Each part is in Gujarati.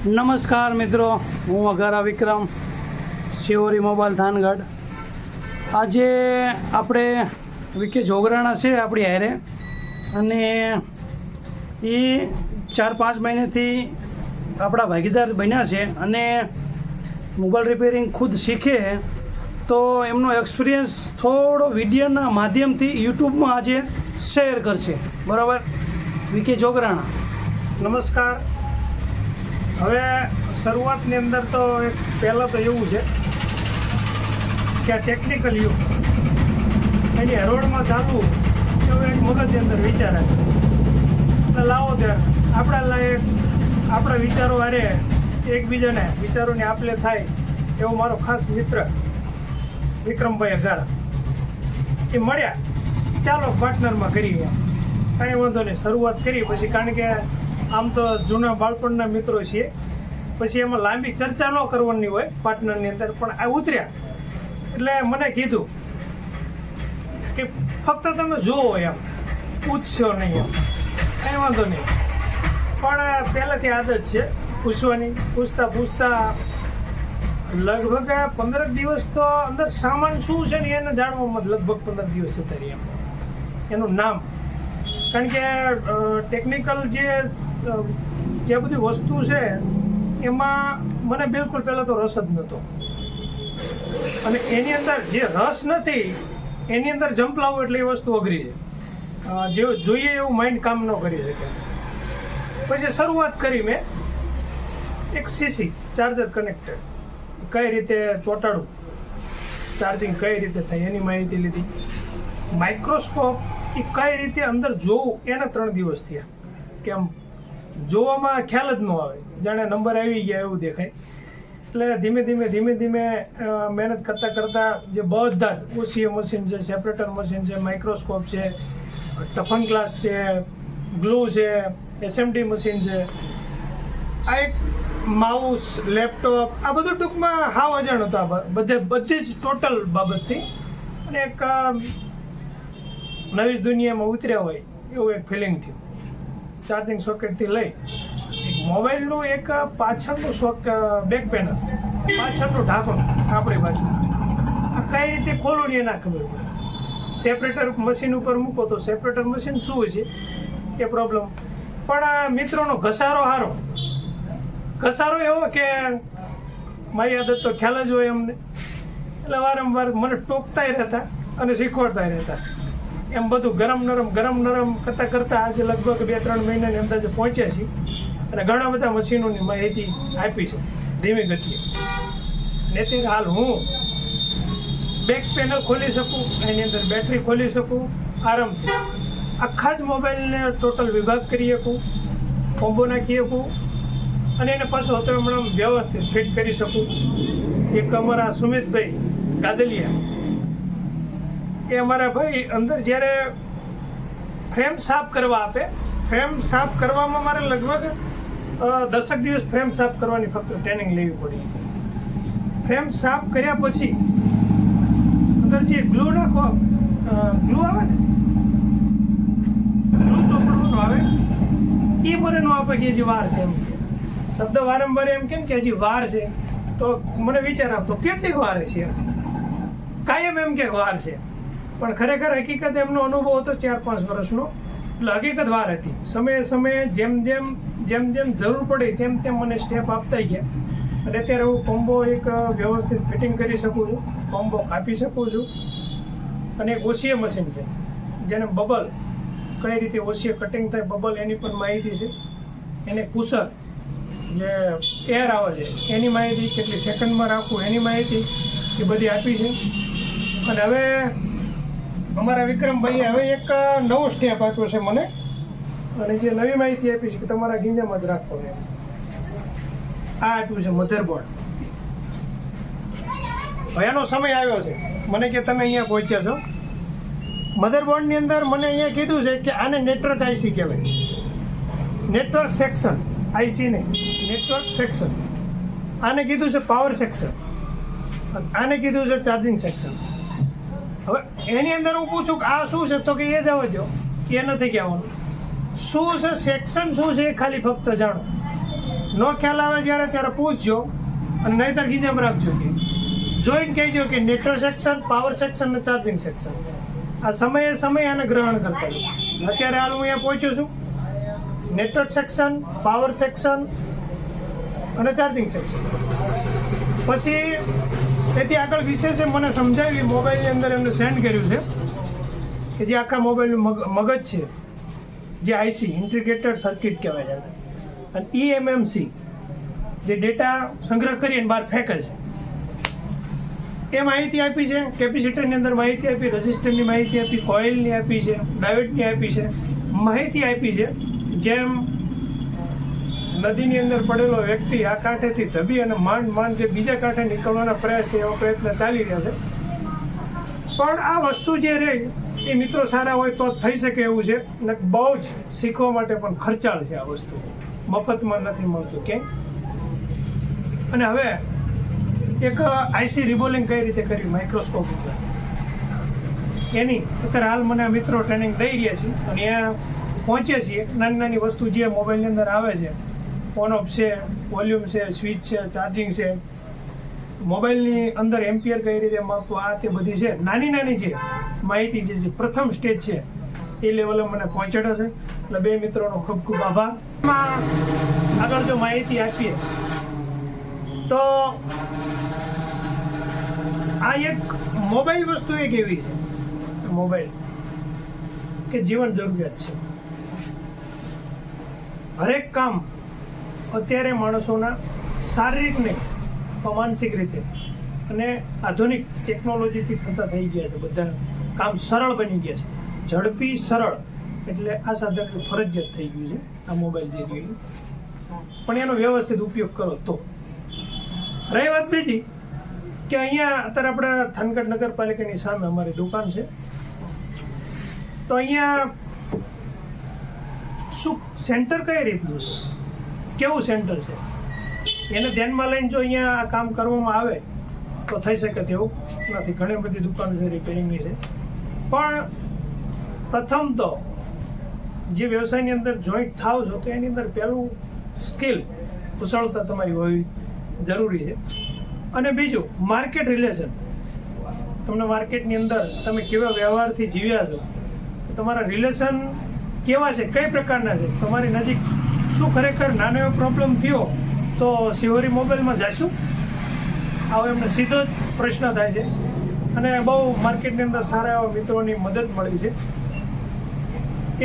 નમસ્કાર મિત્રો, હું અઘારા વિક્રમ, શિવોરી મોબાઈલ થાનગઢ. આજે આપણે વિકે જોગરાણા છે આપણી હારે, અને એ 4-5 મહિનાથી આપણા ભાગીદાર બન્યા છે અને મોબાઈલ રિપેરિંગ ખુદ શીખે તો એમનો એક્સપિરિયન્સ થોડો વિડીયોના માધ્યમથી યુટ્યુબમાં આજે શેર કરશે. બરાબર? વિકે જોગરાણા, નમસ્કાર. હવે શરૂઆતની અંદર તો એક પહેલાં તો એવું છે કે આ ટેકનિકલ યુગ એની હરોળમાં ચાલવું એવું એક મગજની અંદર વિચાર આવે. એટલે લાવો ત્યારે આપણા વિચારો હારે એકબીજાને વિચારોની આપ-લે થાય એવો મારો ખાસ મિત્ર વિક્રમભાઈ અઘારા એ મળ્યા. ચાલો પાર્ટનરમાં કરીએ, કાંઈ વાંધો નહીં, શરૂઆત કરી. પછી કારણ કે આમ તો જૂના બાળપણના મિત્રો છીએ, પછી એમાં લાંબી ચર્ચા ન કરવાની હોય પાર્ટનરની અંદર, પણ આ ઉતર્યા એટલે મને કીધું કે ફક્ત તમે જુઓ, એમ પૂછશો નહીં, એમ કાંઈ વાંધો નહીં. પણ પહેલાંથી આદત છે પૂછવાની. પૂછતા લગભગ 15 દિવસ તો અંદર સામાન શું છે ને એને જાણવામાં લગભગ 15 દિવસ જતા રહ્યા. એનું નામ, કારણ કે ટેકનિકલ જે બધી વસ્તુ છે એમાં મને બિલકુલ પહેલાં તો રસ જ નહોતો, અને એની અંદર જે રસ નથી એની અંદર જંપ લાવવું એટલે એ વસ્તુ અઘરી છે. જે જોઈએ એવું માઇન્ડ કામ ન કરી શકે. પછી શરૂઆત કરી મેં એક સીસી ચાર્જર કનેક્ટેડ કઈ રીતે ચોંટાડવું, ચાર્જિંગ કઈ રીતે થાય એની માહિતી લીધી. માઇક્રોસ્કોપ એ કઈ રીતે અંદર જોવું એના 3 દિવસ થયા, કેમ જોવામાં ખ્યાલ જ ન આવે, જાણે નંબર આવી ગયા એવું દેખાય. એટલે ધીમે ધીમે મહેનત કરતાં જે બધા જ ઓસીએ મશીન છે, સેપરેટર મશીન છે, માઇક્રોસ્કોપ છે, ટફન ગ્લાસ છે, ગ્લુ છે, એસએમડી મશીન છે, આ એક માઉસ, લેપટોપ, આ બધું ટૂંકમાં હાવ અજાણ હતો આ બધી જ ટોટલ બાબતથી. અને એક નવી જ દુનિયામાં ઉતર્યા હોય એવું એક ફિલિંગ થયું. ચાર્જિંગ સોકેટથી લઈ એક મોબાઈલનું એક પાછળનું બેક પેનલ, પાછળનું ઢાંકણું આપણી પાસે આ કઈ રીતે ખોલવું એ ના ખબર પડે. સેપરેટર મશીન ઉપર મૂકો તો સેપરેટર મશીન શું છે એ પ્રોબ્લેમ. પણ મિત્રોનો ઘસારો એવો કે મારી આદત તો ખ્યાલ જ હોય અમને, એટલે વારંવાર મને ટોકતાય રહેતા અને શીખવાડતા રહેતા. એમ બધું ગરમ નરમ કરતાં આજે લગભગ 2-3 મહિનાની અંદાજે પહોંચ્યા છીએ, અને ઘણા બધા મશીનોની માહિતી આપી છે ધીમી ગતિએ. તેથી હાલ હું બેક પેનલ ખોલી શકું, એની અંદર બેટરી ખોલી શકું આરામથી, આખા જ મોબાઈલને ટોટલ વિભાગ કરી શકું, કોમ્બો નાખી શકું, અને એને પાછું હતો હમણાં વ્યવસ્થિત ફિટ કરી શકું. એક અમારા સુમિતભાઈ ગાદલિયા, એ અમારા ભાઈ અંદર જ્યારે ફ્રેમ સાફ કરવા આપે, ફ્રેમ સાફ કરવામાં મારે લગભગ 10 દિવસ ફ્રેમ સાફ કરવાની ફક્ત ટ્રેનિંગ લેવી પડી. ફ્રેમ સાફ કર્યા પછી અંદર જે ગ્લુ નાખો, ગ્લુ આવે ને, ગ્લુ ચોપડવાનું આવે, એ મને ન આપે કે હજી વાર છે. એમ શબ્દ વારંવાર એમ કેમ કે હજી વાર છે, તો મને વિચાર આપતો કેટલીક વાર છે, કાયમ એમ કે વાર છે. પણ ખરેખર હકીકત એમનો અનુભવ હતો 4-5 વર્ષનો, એટલે હકીકત વાર હતી. સમયે જેમ જરૂર પડી તેમ મને સ્ટેપ આપતા ગયા. અને અત્યારે હું કોમ્બો એક વ્યવસ્થિત ફિટિંગ કરી શકું છું, કોમ્બો કાપી શકું છું. અને એક ઓસીએ મશીન છે જેને બબલ કઈ રીતે ઓસીએ કટિંગ થાય, બબલ એની પણ માહિતી છે. એને પુસર જે એર આવે છે એની માહિતી, કેટલી સેકન્ડમાં રાખવું એની માહિતી, એ બધી આપી છે. અને હવે અમારા વિક્રમભાઈએ હવે એક નવો સ્ટેપ આપ્યો છે મને, અને જે નવી માહિતી આપી છે કે તમારા ગીંજામાં જ રાખો. આ આપ્યું છે મધરબોર્ડ. હવે એનો સમય આવ્યો છે, મને કે તમે અહીંયા પહોંચ્યા છો. મધરબોર્ડની અંદર મને અહીંયા કીધું છે કે આને નેટવર્ક આઈસી કહેવાય. નેટવર્ક સેક્શન, આઈસી નહીં, નેટવર્ક સેક્શન. આને કીધું છે પાવર સેક્શન, આને કીધું છે ચાર્જિંગ સેક્શન. હવે એની અંદર હું પૂછું કે આ શું છે, તો કે એ જવા દો, એ નથી કહેવાનું. શું છે સેક્શન, શું છે એ ખાલી ફક્ત જાણો. નો ખ્યાલ આવે જ્યારે ત્યારે પૂછજો, અને નહીંતર ગીજામ રાખજો કે જોઈને કહેજો કે નેટવર્ક સેક્શન, પાવર સેક્શન અને ચાર્જિંગ સેક્શન આ સમયે આને ગ્રહણ કરતા હોય. અત્યારે હાલ હું અહીંયા પહોંચ્યો છું. નેટવર્ક સેક્શન, પાવર સેક્શન અને ચાર્જિંગ સેક્શન. પછી તેથી આગળ વિશેષ મને સમજાવી મોબાઈલની અંદર એમને સેન્ડ કર્યું છે કે જે આખા મોબાઈલનું મગજ છે, જે આઈસી ઇન્ટિગ્રેટેડ સર્કિટ કહેવાય છે, અને EMMC જે ડેટા સંગ્રહ કરી અને બહાર ફેંકે છે એ માહિતી આપી છે. કેપેસિટરની અંદર માહિતી આપી, રજિસ્ટરની માહિતી આપી, કોઇલની આપી છે, ડાયોડની આપી છે, માહિતી આપી છે. જેમ નદીની અંદર પડેલો વ્યક્તિ આ કાંઠેથી ધબી અને માંડ જે બીજા કાંઠે નીકળવાના પ્રયાસ છે, એવો પ્રયત્ન ચાલી રહ્યા છે. પણ આ વસ્તુ જે રહી એ મિત્રો સારા હોય તો જ થઈ શકે એવું છે, અને બહુ જ શીખવા માટે પણ ખર્ચાળ છે. આ વસ્તુ મફતમાં નથી મળતું ક્યાંય. અને હવે એક આઈસી રિબોલિંગ કઈ રીતે કરવી માઇક્રોસ્કોપ ઉપર, એની અત્યારે હાલ મને મિત્રો ટ્રેનિંગ દઈ રહ્યા છે, અને ત્યાં પહોંચીએ છીએ. નાની વસ્તુ જે મોબાઈલની અંદર આવે છે, ઓન ઓફ છે, વોલ્યુમ છે, સ્વિચ છે, ચાર્જિંગ છે, મોબાઈલની અંદર એમ્પિયર કઈ રીતે માપવું, આ તે બધી છે નાની જે માહિતી જે પ્રથમ સ્ટેજ છે એ લેવલે મને પહોંચાડ્યો છે. એટલે બે મિત્રોનો ખૂબ ખૂબ આભાર. આગળ જો માહિતી આપીએ તો આ એક મોબાઈલ વસ્તુ એક એવી છે, મોબાઈલ કે જીવન જરૂરિયાત છે. હરેક કામ અત્યારે માણસોના શારીરિક નહીં પણ માનસિક રીતે અને આધુનિક ટેકનોલોજીથી થતા થઈ ગયા છે. બધા કામ સરળ બની ગયા છે, ઝડપી, સરળ. એટલે આ સાધન ફરજિયાત થઈ ગયું છે આ મોબાઈલ જે રહ્યું, પણ એનો વ્યવસ્થિત ઉપયોગ કરો તો. રહી વાત બીજી કે અહીંયા અત્યારે આપણા થાનગઢ નગરપાલિકાની સામે અમારી દુકાન છે, તો અહીંયા શું સેન્ટર કઈ રીતનું છે, કેવું સેન્ટર છે, એને ધ્યાનમાં લઈને જો અહીંયા આ કામ કરવામાં આવે તો થઈ શકે તેવું નથી. ઘણી બધી દુકાનો છે રિપેરિંગની છે, પણ પ્રથમ તો જે વ્યવસાયની અંદર જોઈન્ટ થાવ છો તો એની અંદર પહેલું સ્કિલ, કુશળતા તમારી હોવી જરૂરી છે. અને બીજું માર્કેટ રિલેશન. તમને માર્કેટની અંદર તમે કેવા વ્યવહારથી જીવ્યા છો, તમારા રિલેશન કેવા છે, કઈ પ્રકારના છે, તમારી નજીક શું ખરેખર નાનો એવો પ્રોબ્લેમ થયો તો શિહોરી મોબાઈલમાં જઈશું, આવો એમને સીધો જ પ્રશ્ન થાય છે. અને બહુ માર્કેટની અંદર સારા એવા મિત્રોની મદદ મળી છે.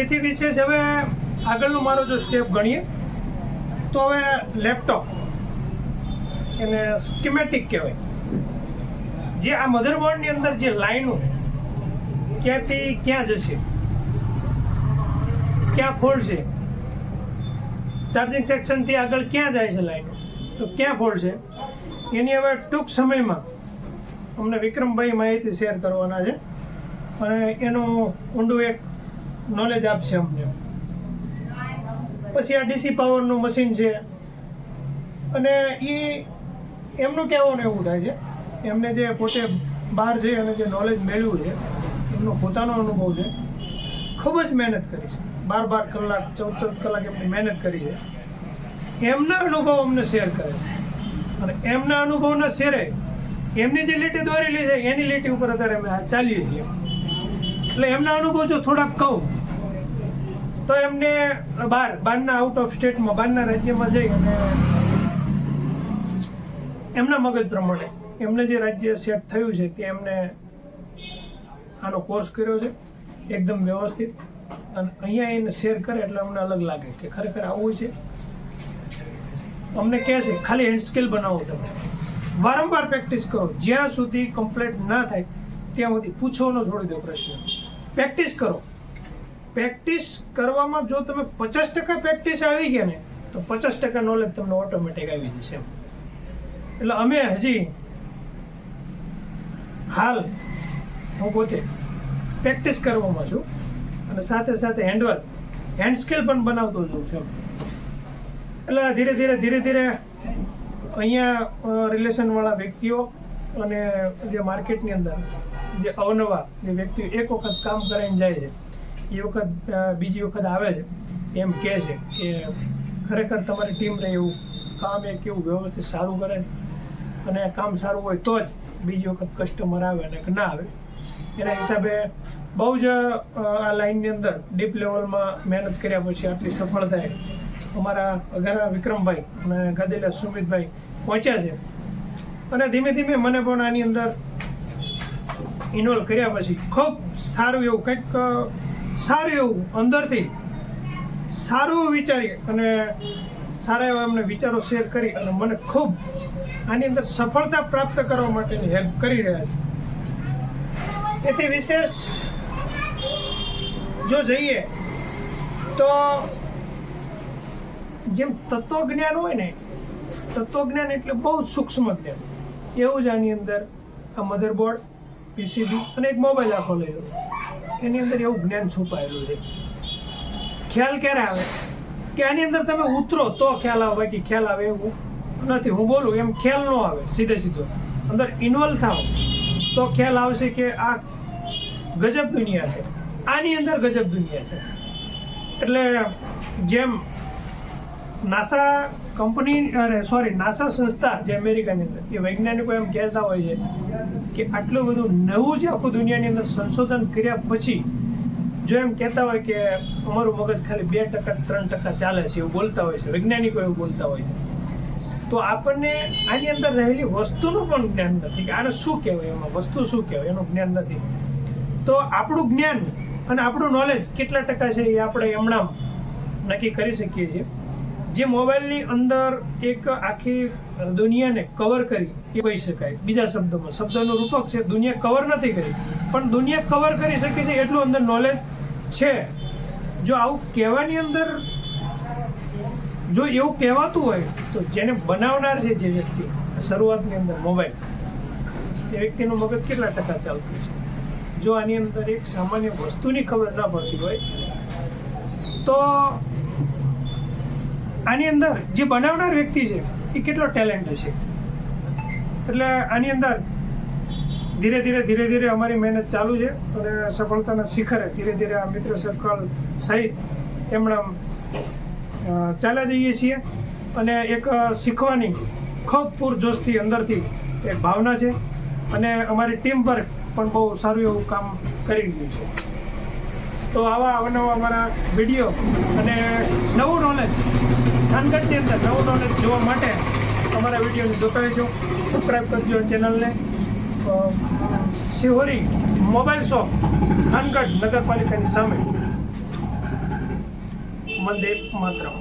એથી વિશેષ હવે આગળનો મારો જો સ્ટેપ ગણીએ તો હવે લેપટોપ, એને સ્કીમેટિક કહેવાય. જે આ મધરબોર્ડની અંદર જે લાઈનો ક્યાંથી ક્યાં જશે, ક્યાં ફોલ્ડ છે, ચાર્જિંગ સેક્શનથી આગળ ક્યાં જાય છે લાઈનો, તો ક્યાં ફોલ્ડ છે, એની હવે ટૂંક સમયમાં અમને વિક્રમભાઈ માહિતી શેર કરવાના છે, અને એનું ઊંડું એક નોલેજ આપશે અમને. પછી આ ડીસી પાવરનું મશીન છે, અને એ એમનું કહેવાનું એવું થાય છે, એમને જે પોતે બહાર જઈ અને જે નોલેજ મેળવ્યું છે, એમનો પોતાનો અનુભવ છે. ખૂબ જ મહેનત કરી છે, 12 કલાક 14 કલાક એમની મહેનત કરી છે. એમના અનુભવ અમને શેર કરે, અને એમના અનુભવના શેરે એમની જે લીટી દોરેલી છે એની લીટી ઉપર અત્યારે અમે ચાલીએ છીએ. એટલે એમના અનુભવ જો થોડાક કહું તો એમને બહારના આઉટ ઓફ સ્ટેટમાં, બહારના રાજ્યમાં જઈ અને એમના મગજ પ્રમાણે એમને જે રાજ્ય સેટ થયું છે ત્યાં એમને આનો કોર્સ કર્યો છે એકદમ વ્યવસ્થિત. અને અહીંયા એને શેર કરે એટલે અમને અલગ લાગે કે ખરેખર આવું છે. અમને કહે છે ખાલી હેન્ડ સ્કિલ બનાવો, તમે વારંવાર પ્રેક્ટિસ કરો, જ્યાં સુધી કમ્પ્લીટ ના થાય ત્યાં સુધી પૂછવાનો છોડી દો પ્રશ્ન. પ્રેક્ટિસ કરો. પ્રેક્ટિસ કરવામાં જો તમે 50% પ્રેક્ટિસ આવી ગયા ને તો 50% નોલેજ તમને ઓટોમેટિક આવી જશે. એટલે અમે હજી હાલ હું પોતે પ્રેક્ટિસ કરવામાં છું, અને સાથે સાથે હેન્ડ સ્કિલ પણ બનાવતો જઉં છું. એટલે ધીરે ધીરે અહીંયા રિલેશનવાળા વ્યક્તિઓ અને જે માર્કેટની અંદર જે અવનવા જે વ્યક્તિઓ એક વખત કામ કરીને જાય છે, એ વખત બીજી વખત આવે છે, એમ કહે છે કે ખરેખર તમારી ટીમ રહે એવું કામ એ કેવું વ્યવસ્થિત સારું કરે અને કામ સારું હોય તો જ બીજી વખત કસ્ટમર આવે અને ના આવે. એના હિસાબે બહુ જ આ લાઈનની અંદર ડીપ લેવલમાં મહેનત કર્યા પછી આટલી સફળતાએ અમારા અઘારા વિક્રમભાઈ અને ગાદેલા સુમિતભાઈ પહોંચ્યા છે. અને ધીમે ધીમે મને પણ આની અંદર ઇન્વોલ્વ કર્યા પછી ખૂબ સારું એવું કંઈક સારું એવું અંદરથી સારું વિચારી અને સારા એવા એમને વિચારો શેર કરી અને મને ખૂબ આની અંદર સફળતા પ્રાપ્ત કરવા માટેની હેલ્પ કરી રહ્યા છે. એથી વિશેષ જો જઈએ તો જેમ તત્વજ્ઞાન હોય ને, તત્વજ્ઞાન એટલે બહુ જ સૂક્ષ્મ જ્ઞાન, એવું જ આની અંદર આ મધરબોર્ડ, પીસીબી અને એક મોબાઈલ આખો લઈ લો, એની અંદર એવું જ્ઞાન છુપાયેલું છે. ખ્યાલ ક્યારે આવે કે આની અંદર તમે ઉતરો તો ખ્યાલ આવે, બાકી ખ્યાલ આવે એવું નથી. હું બોલું એમ ખ્યાલ ન આવે, સીધે સીધો અંદર ઇન્વોલ્વ થાવ તો ખ્યાલ આવશે કે આ ગજબ દુનિયા છે, આની અંદર ગજબ દુનિયા છે. એટલે જેમ નાસા કંપની નાસા સંસ્થા જે અમેરિકાની અંદર, એ વૈજ્ઞાનિકો એમ કહેતા હોય છે કે આટલું બધું નવું જે આખું દુનિયાની અંદર સંશોધન કર્યા પછી જો એમ કહેતા હોય કે અમારું મગજ ખાલી 2% 3% ચાલે છે, એવું બોલતા હોય છે વૈજ્ઞાનિકો, એવું બોલતા હોય છે. તો આપણને આની અંદર રહેલી વસ્તુનું પણ જ્ઞાન નથી કે આને શું કહેવાય, એમાં વસ્તુ શું કહેવાય એનું જ્ઞાન નથી. તો આપણું જ્ઞાન અને આપણું નોલેજ કેટલા ટકા છે એ આપણે હમણાં નક્કી કરી શકીએ છીએ. જે મોબાઈલની અંદર એક આખી દુનિયાને કવર કરી એ કહી શકાય. બીજા શબ્દોમાં, શબ્દનું રૂપક છે, દુનિયા કવર નથી કરી પણ દુનિયા કવર કરી શકે છે એટલું અંદર નોલેજ છે. જો આવું કહેવાની અંદર જો એવું કહેવાતું હોય તો જેને બનાવનાર છે જે વ્યક્તિ શરૂઆતની અંદર મોબાઈલ, એ વ્યક્તિનું મગજ કેટલા ટકા ચાલતું છે. જો આની અંદર એક સામાન્ય વસ્તુની ખબર ના પડતી હોય તો આની અંદર જે બનાવનાર વ્યક્તિ છે એ કેટલો ટેલેન્ટ હશે. એટલે આની અંદર ધીરે ધીરે અમારી મહેનત ચાલુ છે અને સફળતાના શિખરે ધીરે ધીરે આ મિત્ર સર્કલ સહિત એમણે ચાલ્યા જઈએ છીએ. અને એક શીખવાની ખૂબ પૂરજોશથી અંદરથી એક ભાવના છે અને અમારી ટીમ પર પણ બહુ સારું એવું કામ કરી રહ્યું છે. તો આવા અવનવા અમારા વિડીયો અને નવું નોલેજ થાનગઢની અંદર નવું નોલેજ જોવા માટે અમારા વિડીયોને જોતા રહેજો, સબસ્ક્રાઈબ કરજો ચેનલને. શિહોરી મોબાઈલ શોપ, થાનગઢ નગરપાલિકાની સામે. વંદે માતરમ.